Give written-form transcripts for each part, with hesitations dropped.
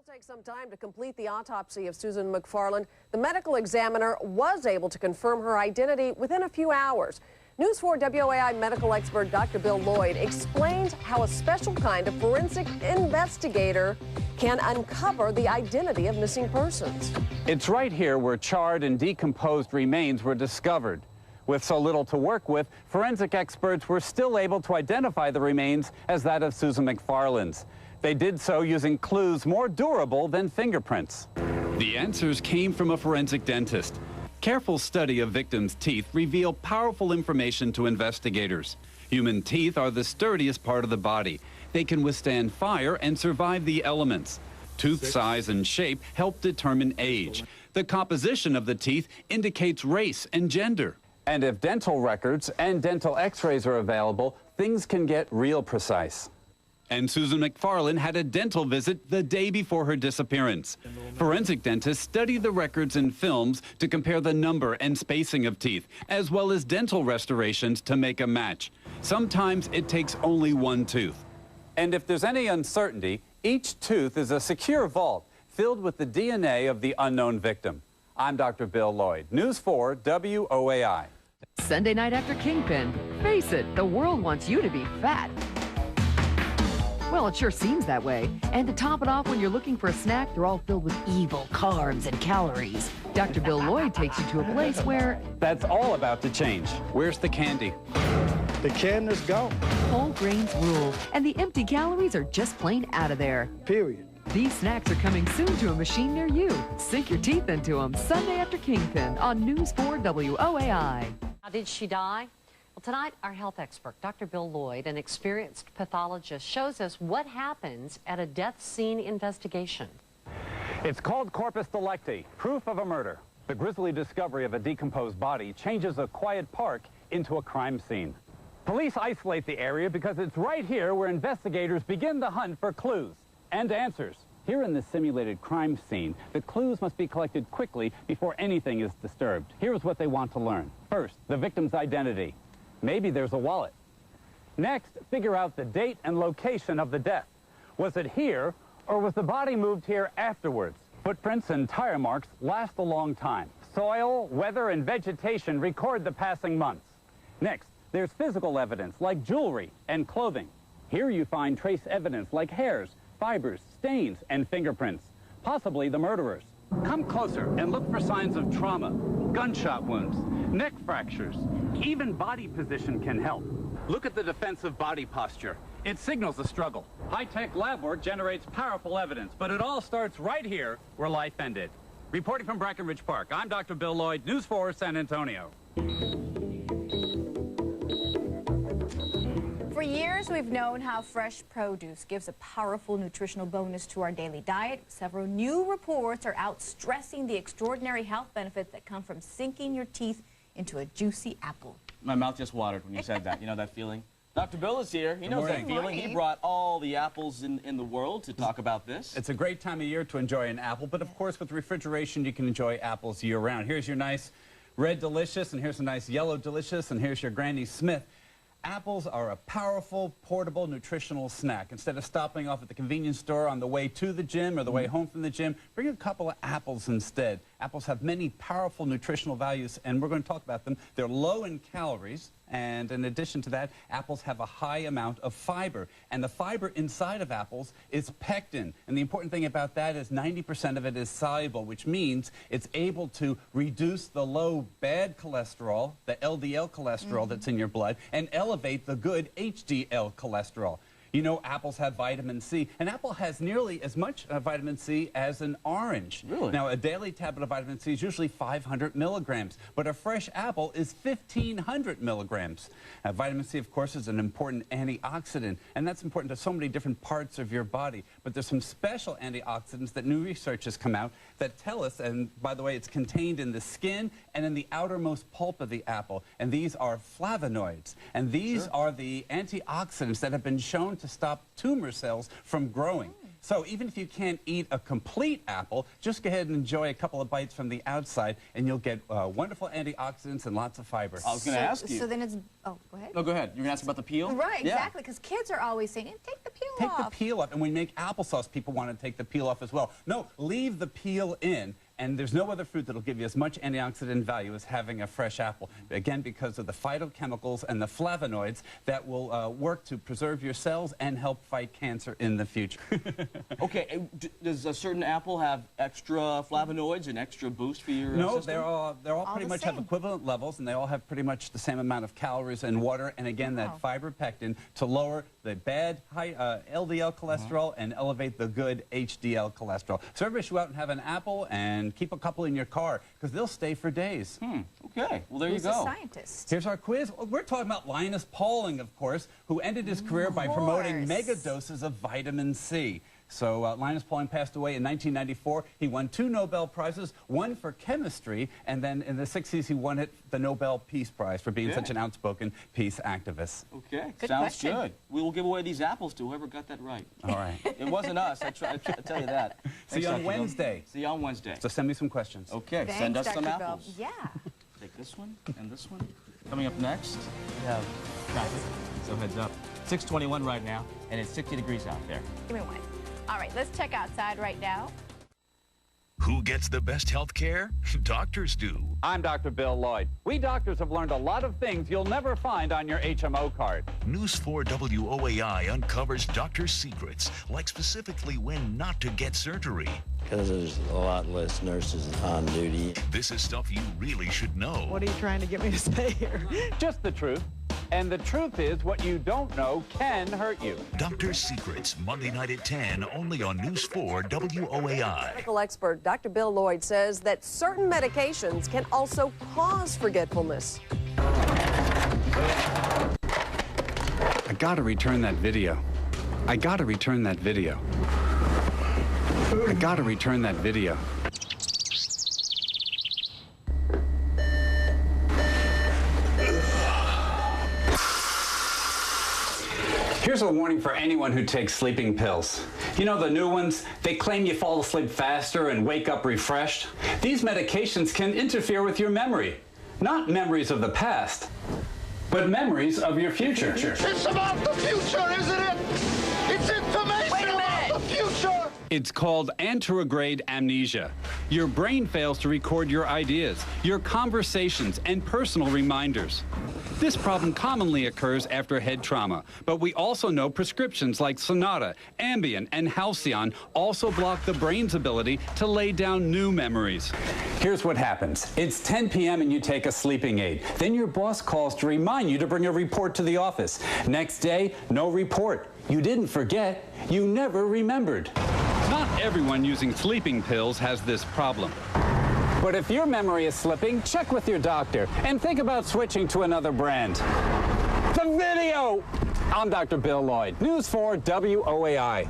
Take some time to complete the autopsy of Susan McFarland. The medical examiner was able to confirm her identity within a few hours. News 4 WOAI medical expert Dr. Bill Lloyd explains how a special kind of forensic investigator can uncover the identity of missing persons. It's right here where charred and decomposed remains were discovered. With so little to work with, forensic experts were still able to identify the remains as that of Susan McFarland's. They did so using clues more durable than fingerprints. The answers came from a forensic dentist. Careful study of victims' teeth reveal powerful information to investigators. Human teeth are the sturdiest part of the body. They can withstand fire and survive the elements. Tooth size and shape help determine age. The composition of the teeth indicates race and gender. And if dental records and dental x-rays are available, things can get real precise. And Susan McFarland had a dental visit the day before her disappearance. Forensic dentists study the records and films to compare the number and spacing of teeth, as well as dental restorations to make a match. Sometimes it takes only one tooth. And if there's any uncertainty, each tooth is a secure vault filled with the DNA of the unknown victim. I'm Dr. Bill Lloyd, News 4 WOAI. Sunday night after Kingpin. Face it, the world wants you to be fat. Well, it sure seems that way. And to top it off, when you're looking for a snack, they're all filled with evil carbs and calories. Dr. Bill Lloyd takes you to a place where... That's all about to change. Where's the candy? The can is gone. Whole grains rule, and the empty calories are just plain out of there. Period. These snacks are coming soon to a machine near you. Sink your teeth into them Sunday after Kingpin on News 4 WOAI. How did she die? Well, tonight, our health expert, Dr. Bill Lloyd, an experienced pathologist, shows us what happens at a death scene investigation. It's called corpus delicti, proof of a murder. The grisly discovery of a decomposed body changes a quiet park into a crime scene. Police isolate the area because it's right here where investigators begin the hunt for clues and answers. Here in this simulated crime scene, the clues must be collected quickly before anything is disturbed. Here's what they want to learn. First, the victim's identity. Maybe there's a wallet. Next, figure out the date and location of the death. Was it here, or was the body moved here afterwards? Footprints and tire marks last a long time. Soil, weather, and vegetation record the passing months. Next, there's physical evidence like jewelry and clothing. Here you find trace evidence like hairs, fibers, stains, and fingerprints, possibly the murderers. Come closer and look for signs of trauma, gunshot wounds, neck fractures. Even body position can help. Look at the defensive body posture. It signals a struggle. High-tech lab work generates powerful evidence, but it all starts right here where life ended. Reporting from Breckenridge Park, I'm Dr. Bill Lloyd, News 4 San Antonio. For years, we've known how fresh produce gives a powerful nutritional bonus to our daily diet. Several new reports are out stressing the extraordinary health benefits that come from sinking your teeth into a juicy apple. My mouth just watered when you said that. You know that feeling? Dr. Bill is here. He knows that feeling. He brought all the apples in the world to talk about this. It's a great time of year to enjoy an apple, but of course with refrigeration you can enjoy apples year-round. Here's your nice red delicious, and here's a nice yellow delicious, and here's your Granny Smith. Apples are a powerful, portable, nutritional snack. Instead of stopping off at the convenience store on the way to the gym or the way home from the gym, bring a couple of apples instead. Apples have many powerful nutritional values, and we're going to talk about them. They're low in calories, and in addition to that, apples have a high amount of fiber. And the fiber inside of apples is pectin. And the important thing about that is 90% of it is soluble, which means it's able to reduce the low bad cholesterol, the LDL cholesterol that's in your blood, and elevate the good HDL cholesterol. You know, apples have vitamin C. An apple has nearly as much vitamin C as an orange. Really? Now, a daily tablet of vitamin C is usually 500 milligrams, but a fresh apple is 1,500 milligrams. Vitamin C, of course, is an important antioxidant, and that's important to so many different parts of your body. But there's some special antioxidants that new research has come out that tell us, and by the way, it's contained in the skin and in the outermost pulp of the apple, and these are flavonoids. And these are the antioxidants that have been shown to stop tumor cells from growing. So even if you can't eat a complete apple, just go ahead and enjoy a couple of bites from the outside, and you'll get wonderful antioxidants and lots of fiber. I was going to ask you. So then it's, oh, go ahead. No, go ahead. You're going to ask about the peel? Right, exactly, because kids are always saying, take the peel off. Take the peel off, and when you make applesauce, people want to take the peel off as well. No, leave the peel in. And there's no other fruit that will give you as much antioxidant value as having a fresh apple. Again, because of the phytochemicals and the flavonoids that will work to preserve your cells and help fight cancer in the future. Okay, does a certain apple have extra flavonoids and extra boost for your No, system? they're all pretty much have equivalent levels, and they all have pretty much the same amount of calories and water, and again, that fiber pectin to lower the bad high LDL cholesterol and elevate the good HDL cholesterol. So everybody should go out and have an apple and keep a couple in your car, because they'll stay for days. Okay, well, there you go. Who's a scientist? Here's our quiz. Well, we're talking about Linus Pauling, of course, who ended his career by promoting mega doses of vitamin C. So Linus Pauling passed away in 1994. He won 2 Nobel Prizes, one for chemistry, and then in the 60s he won the Nobel Peace Prize for being such an outspoken peace activist. Okay, Good sounds question. good. We will give away these apples to whoever got that right. All right. It wasn't us, I tell you that. See you on Dr. Bill. Wednesday. See you on Wednesday. So send me some questions. Okay, Thanks, send us Dr. some Bill. apples. Yeah. Take this one and this one. Coming up next, we have traffic, so heads up. 6:21 right now, and it's 60 degrees out there. Give me one. All right, let's check outside right now. Who gets the best health care? Doctors do. I'm Dr. Bill Lloyd. We doctors have learned a lot of things you'll never find on your HMO card. News 4 WOAI uncovers doctors' secrets, like specifically when not to get surgery. Because there's a lot less nurses on duty. This is stuff you really should know. What are you trying to get me to say here? Just the truth. And the truth is, what you don't know can hurt you. Doctor's Secrets, Monday night at 10, only on News 4 WOAI. Medical expert Dr. Bill Lloyd says that certain medications can also cause forgetfulness. I gotta return that video. I gotta return that video. I gotta return that video. Here's a warning for anyone who takes sleeping pills. You know the new ones? They claim you fall asleep faster and wake up refreshed. These medications can interfere with your memory. Not memories of the past, but memories of your future. It's about the future, isn't it? It's information about the future. It's called anterograde amnesia. Your brain fails to record your ideas, your conversations, and personal reminders. This problem commonly occurs after head trauma, but we also know prescriptions like Sonata, Ambien, and Halcyon also block the brain's ability to lay down new memories. Here's what happens. It's 10 p.m. and you take a sleeping aid. Then your boss calls to remind you to bring a report to the office. Next day, no report. You didn't forget, you never remembered. Not everyone using sleeping pills has this problem. But if your memory is slipping, check with your doctor and think about switching to another brand. The video! I'm Dr. Bill Lloyd, News 4 WOAI.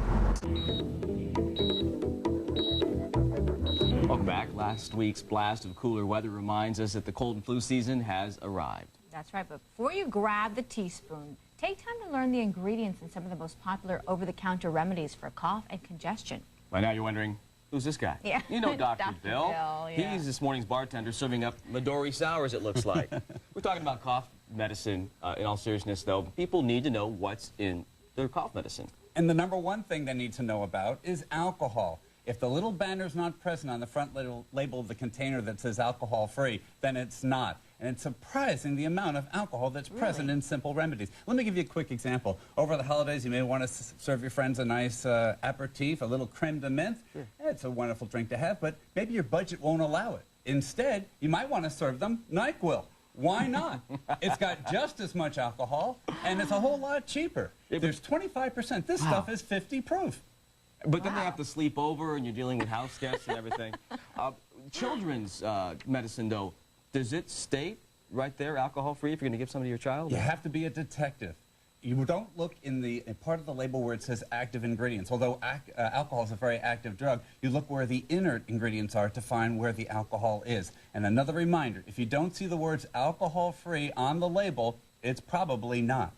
Welcome back. Last week's blast of cooler weather reminds us that the cold and flu season has arrived. That's right, but before you grab the teaspoon, take time to learn the ingredients in some of the most popular over-the-counter remedies for cough and congestion. By now you're wondering, who's this guy? Yeah. You know Dr. Dr. Bill. Bill, yeah. He's this morning's bartender serving up Midori sours, it looks like. We're talking about cough medicine. In all seriousness, though, people need to know what's in their cough medicine. And the number one thing they need to know about is alcohol. If the little banner's not present on the front label of the container that says alcohol-free, then it's not. And it's surprising the amount of alcohol that's present in simple remedies. Let me give you a quick example. Over the holidays, you may want to serve your friends a nice aperitif, a little creme de menthe. Sure. It's a wonderful drink to have, but maybe your budget won't allow it. Instead, you might want to serve them NyQuil. Why not? It's got just as much alcohol, and it's a whole lot cheaper. There's 25%. This stuff is 50 proof. But then they have to sleep over, and you're dealing with house guests and everything. Children's medicine, though, does it state right there alcohol-free if you're going to give somebody your child? You have to be a detective. You don't look in the part of the label where it says active ingredients. Although alcohol is a very active drug, you look where the inert ingredients are to find where the alcohol is. And another reminder, if you don't see the words alcohol-free on the label, it's probably not.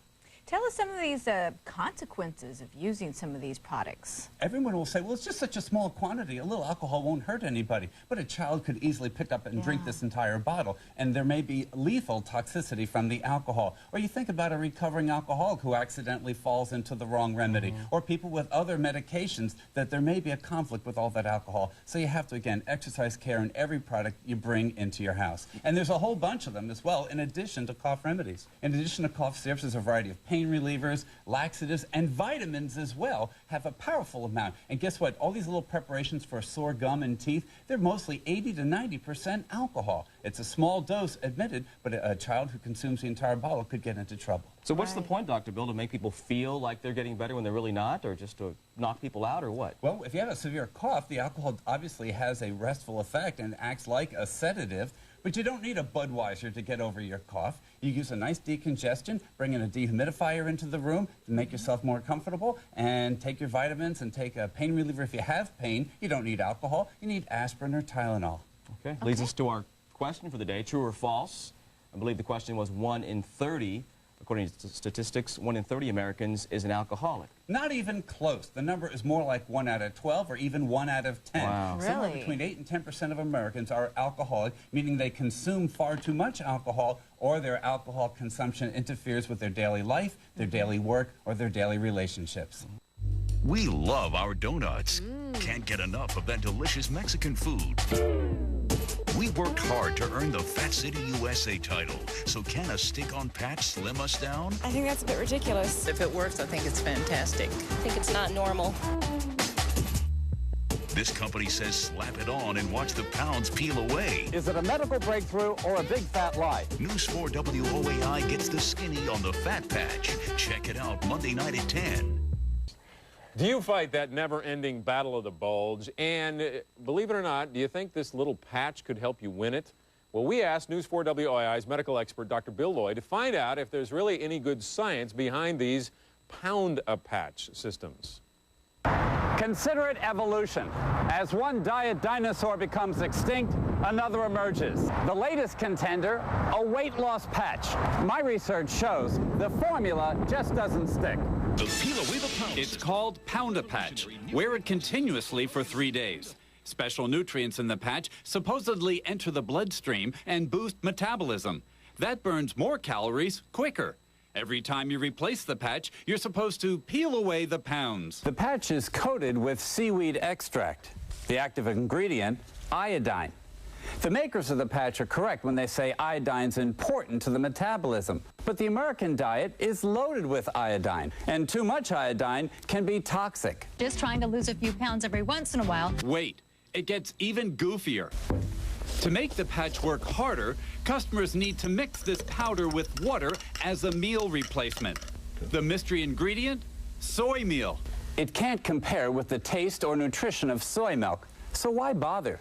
Tell us some of these consequences of using some of these products. Everyone will say, well, it's just such a small quantity. A little alcohol won't hurt anybody. But a child could easily pick up and drink this entire bottle, and there may be lethal toxicity from the alcohol. Or you think about a recovering alcoholic who accidentally falls into the wrong remedy, or people with other medications that there may be a conflict with all that alcohol. So you have to, again, exercise care in every product you bring into your house. And there's a whole bunch of them as well, in addition to cough remedies. In addition to cough syrups, there's a variety of pain relievers, laxatives, and vitamins as well have a powerful amount. And guess what? All these little preparations for sore gum and teeth, they're mostly 80 to 90% alcohol. It's a small dose, admitted, but a child who consumes the entire bottle could get into trouble. So what's the point, Dr. Bill, to make people feel like they're getting better when they're really not, or just to knock people out, or what? Well, if you have a severe cough, the alcohol obviously has a restful effect and acts like a sedative. But you don't need a Budweiser to get over your cough. You use a nice decongestion, bring in a dehumidifier into the room to make yourself more comfortable, and take your vitamins and take a pain reliever. If you have pain, you don't need alcohol. You need aspirin or Tylenol. Okay. Leads us to our question for the day, true or false. I believe the question was 1 in 30. According to statistics, 1 in 30 Americans is an alcoholic. Not even close. The number is more like 1 out of 12 or even 1 out of 10. Wow. Somewhere Really? between 8 and 10% of Americans are alcoholic, meaning they consume far too much alcohol, or their alcohol consumption interferes with their daily life, their daily work, or their daily relationships. We love our donuts. Can't get enough of that delicious Mexican food. We worked hard to earn the Fat City USA title. So can a stick-on patch slim us down? I think that's a bit ridiculous. If it works, I think it's fantastic. I think it's not normal. This company says slap it on and watch the pounds peel away. Is it a medical breakthrough or a big fat lie? News 4 WOAI gets the skinny on the fat patch. Check it out Monday night at 10. Do you fight that never-ending battle of the bulge? And believe it or not, do you think this little patch could help you win it? Well, we asked News 4 WOAI's medical expert, Dr. Bill Lloyd, to find out if there's really any good science behind these pound-a-patch systems. Consider it evolution. As one diet dinosaur becomes extinct, another emerges. The latest contender, a weight loss patch. My research shows the formula just doesn't stick. It's called Pound-a-Patch. Wear it continuously for 3 days. Special nutrients in the patch supposedly enter the bloodstream and boost metabolism. That burns more calories quicker. Every time you replace the patch, you're supposed to peel away the pounds. The patch is coated with seaweed extract. The active ingredient, iodine. The makers of the patch are correct when they say iodine's important to the metabolism. But the American diet is loaded with iodine, and too much iodine can be toxic. Just trying to lose a few pounds every once in a while. Wait, it gets even goofier. To make the patch work harder, customers need to mix this powder with water as a meal replacement. The mystery ingredient? Soy meal. It can't compare with the taste or nutrition of soy milk, so why bother?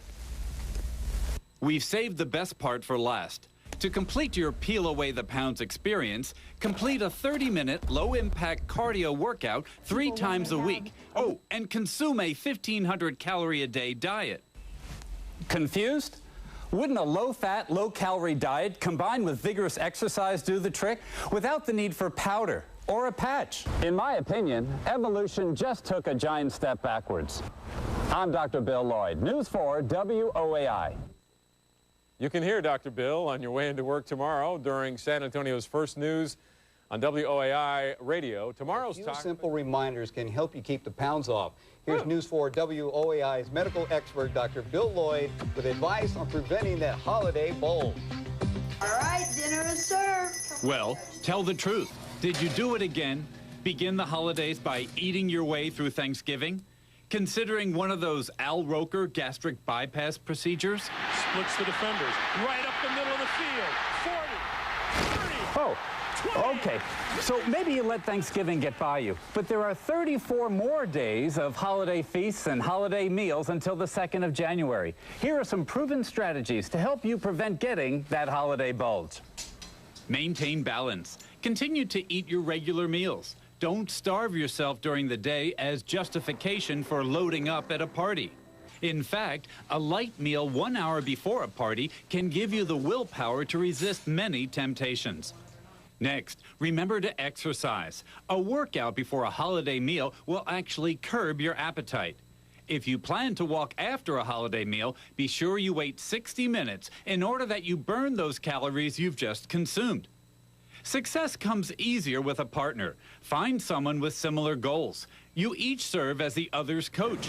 We've saved the best part for last. To complete your peel away the pounds experience, complete a 30-minute low-impact cardio workout 3 times a week. Oh, and consume a 1,500-calorie-a-day diet. Confused? Wouldn't a low-fat, low-calorie diet combined with vigorous exercise do the trick without the need for powder or a patch? In my opinion, evolution just took a giant step backwards. I'm Dr. Bill Lloyd, News 4 WOAI. You can hear Dr. Bill on your way into work tomorrow during San Antonio's First News on WOAI Radio. Tomorrow's talk. Simple reminders can help you keep the pounds off. Here's News 4 WOAI's medical expert, Dr. Bill Lloyd, with advice on preventing that holiday bulge. All right, dinner is served. Well, tell the truth. Did you do it again? Begin the holidays by eating your way through Thanksgiving? Considering one of those Al Roker gastric bypass procedures? Splits the defenders right up the middle of the field. 40, 30, Oh, 20. okay. So maybe you let Thanksgiving get by you, but there are 34 more days of holiday feasts and holiday meals until the 2nd of January. Here are some proven strategies to help you prevent getting that holiday bulge. Maintain balance. Continue to eat your regular meals. Don't starve yourself during the day as justification for loading up at a party. In fact, a light meal 1 hour before a party can give you the willpower to resist many temptations. Next, remember to exercise. A workout before a holiday meal will actually curb your appetite. If you plan to walk after a holiday meal, be sure you wait 60 minutes in order that you burn those calories you've just consumed. Success comes easier with a partner. Find someone with similar goals. You each serve as the other's coach.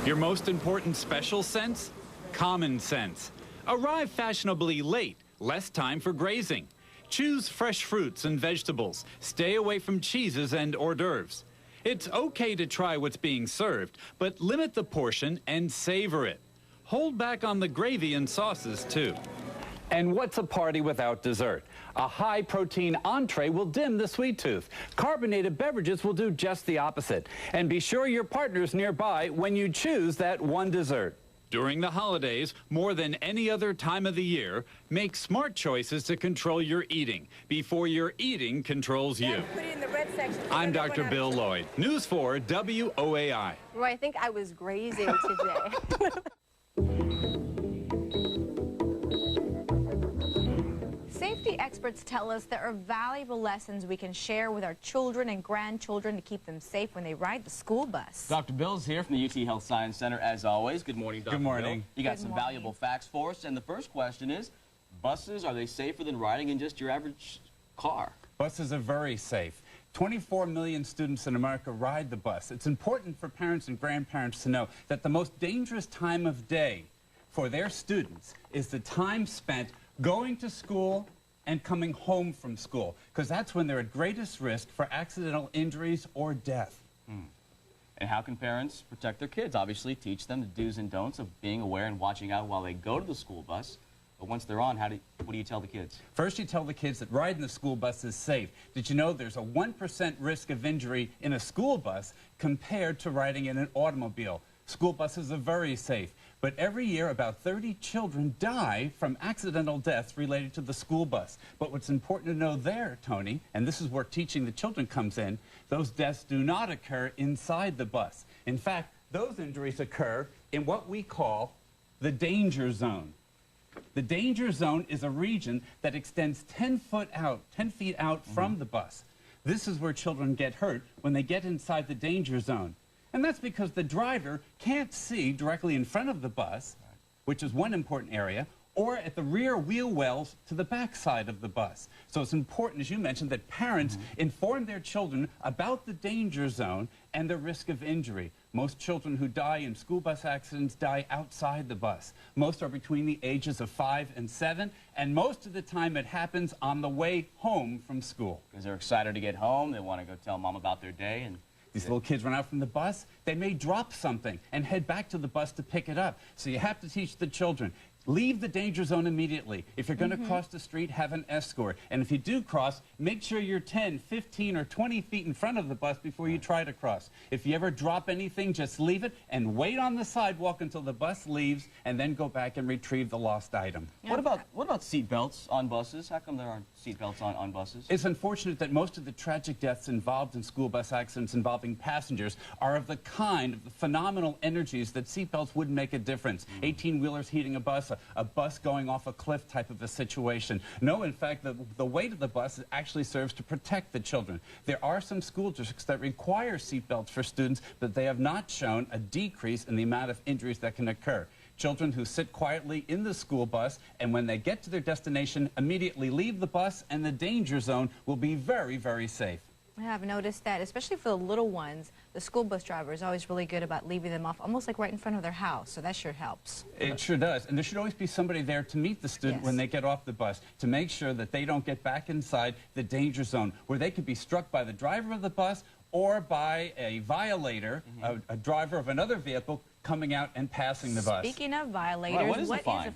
Your most important special sense? Common sense. Arrive fashionably late, less time for grazing. Choose fresh fruits and vegetables. Stay away from cheeses and hors d'oeuvres. It's okay to try what's being served, but limit the portion and savor it. Hold back on the gravy and sauces, too. And what's a party without dessert? A high-protein entree will dim the sweet tooth. Carbonated beverages will do just the opposite. And be sure your partner's nearby when you choose that one dessert. During the holidays, more than any other time of the year, make smart choices to control your eating before your eating controls you. I'm Dr. Bill Lloyd, News 4 WOAI. Roy, I think I was grazing today. Safety experts tell us there are valuable lessons we can share with our children and grandchildren to keep them safe when they ride the school bus. Dr. Bill's here from the UT Health Science Center, as always. Good morning, Dr. Good morning. Bill. You got some valuable facts for us, and the first question is, buses, are they safer than riding in just your average car? Buses are very safe. 24 million students in America ride the bus. It's important for parents and grandparents to know that the most dangerous time of day for their students is the time spent going to school and coming home from school, because that's when they're at greatest risk for accidental injuries or death. And how can parents protect their kids? Obviously, teach them the do's and don'ts of being aware and watching out while they go to the school bus. But once they're on, what do you tell the kids? First, you tell the kids that riding the school bus is safe. Did you know there's a 1% risk of injury in a school bus compared to riding in an automobile? School buses are very safe. But every year, about 30 children die from accidental deaths related to the school bus. But what's important to know there, Tony, and this is where teaching the children comes in, those deaths do not occur inside the bus. In fact, those injuries occur in what we call the danger zone. The danger zone is a region that extends 10 feet out from the bus. This is where children get hurt when they get inside the danger zone. And that's because the driver can't see directly in front of the bus, which is one important area, or at the rear wheel wells to the back side of the bus. So it's important, as you mentioned, that parents inform their children about the danger zone and the risk of injury. Most children who die in school bus accidents die outside the bus. Most are between the ages of 5 and 7, and most of the time it happens on the way home from school. Because they're excited to get home, they want to go tell mom about their day, and these little kids run out from the bus, they may drop something and head back to the bus to pick it up. So you have to teach the children, leave the danger zone immediately. If you're going to cross the street, have an escort. And if you do cross, make sure you're 10, 15, or 20 feet in front of the bus before you try to cross. If you ever drop anything, just leave it and wait on the sidewalk until the bus leaves, and then go back and retrieve the lost item. What about seat belts on buses? How come there aren't seat belts on buses? It's unfortunate that most of the tragic deaths involved in school bus accidents involving passengers are of the kind of the phenomenal energies that seat belts wouldn't make a difference. 18-wheelers heating a bus, a bus going off a cliff type of a situation. No, in fact, the weight of the bus actually serves to protect the children. There are some school districts that require seat belts for students, but they have not shown a decrease in the amount of injuries that can occur. Children who sit quietly in the school bus and when they get to their destination immediately leave the bus and the danger zone will be very, very safe. I have noticed that, especially for the little ones, the school bus driver is always really good about leaving them off almost like right in front of their house, so that sure helps. It sure does, and there should always be somebody there to meet the student when they get off the bus, to make sure that they don't get back inside the danger zone, where they could be struck by the driver of the bus or by a violator, a driver of another vehicle coming out and passing the bus. Speaking of violators, what is a fine?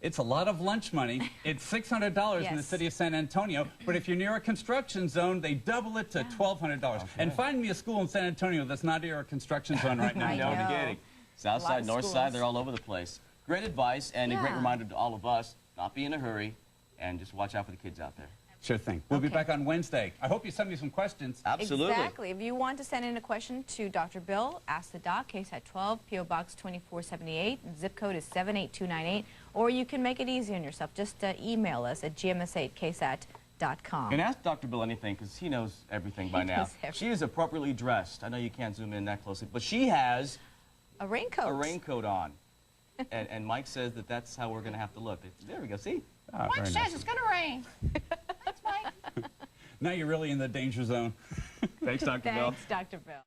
It's a lot of lunch money. It's $600 in the city of San Antonio, but if you're near a construction zone, they double it to $1,200. Okay. And find me a school in San Antonio that's not near a construction zone right now. No beginning. South side, north side, they're all over the place. Great advice and a great reminder to all of us, not be in a hurry, and just watch out for the kids out there. Sure thing. We'll be back on Wednesday. I hope you send me some questions. Absolutely. Exactly. If you want to send in a question to Dr. Bill, ask the doc, KSAT 12, P.O. Box 2478, zip code is 78298, or you can make it easy on yourself. Just email us at gms8ksat.com. MediaStars.com. And ask Dr. Bill anything, because he knows everything by now. She is appropriately dressed. I know you can't zoom in that closely, but she has a raincoat. A raincoat on. and Mike says that that's how we're going to have to look. There we go. See? Mike says it's going to rain. That's Mike. Now you're really in the danger zone. Thanks, Dr. Bill. Thanks, Dr. Bill.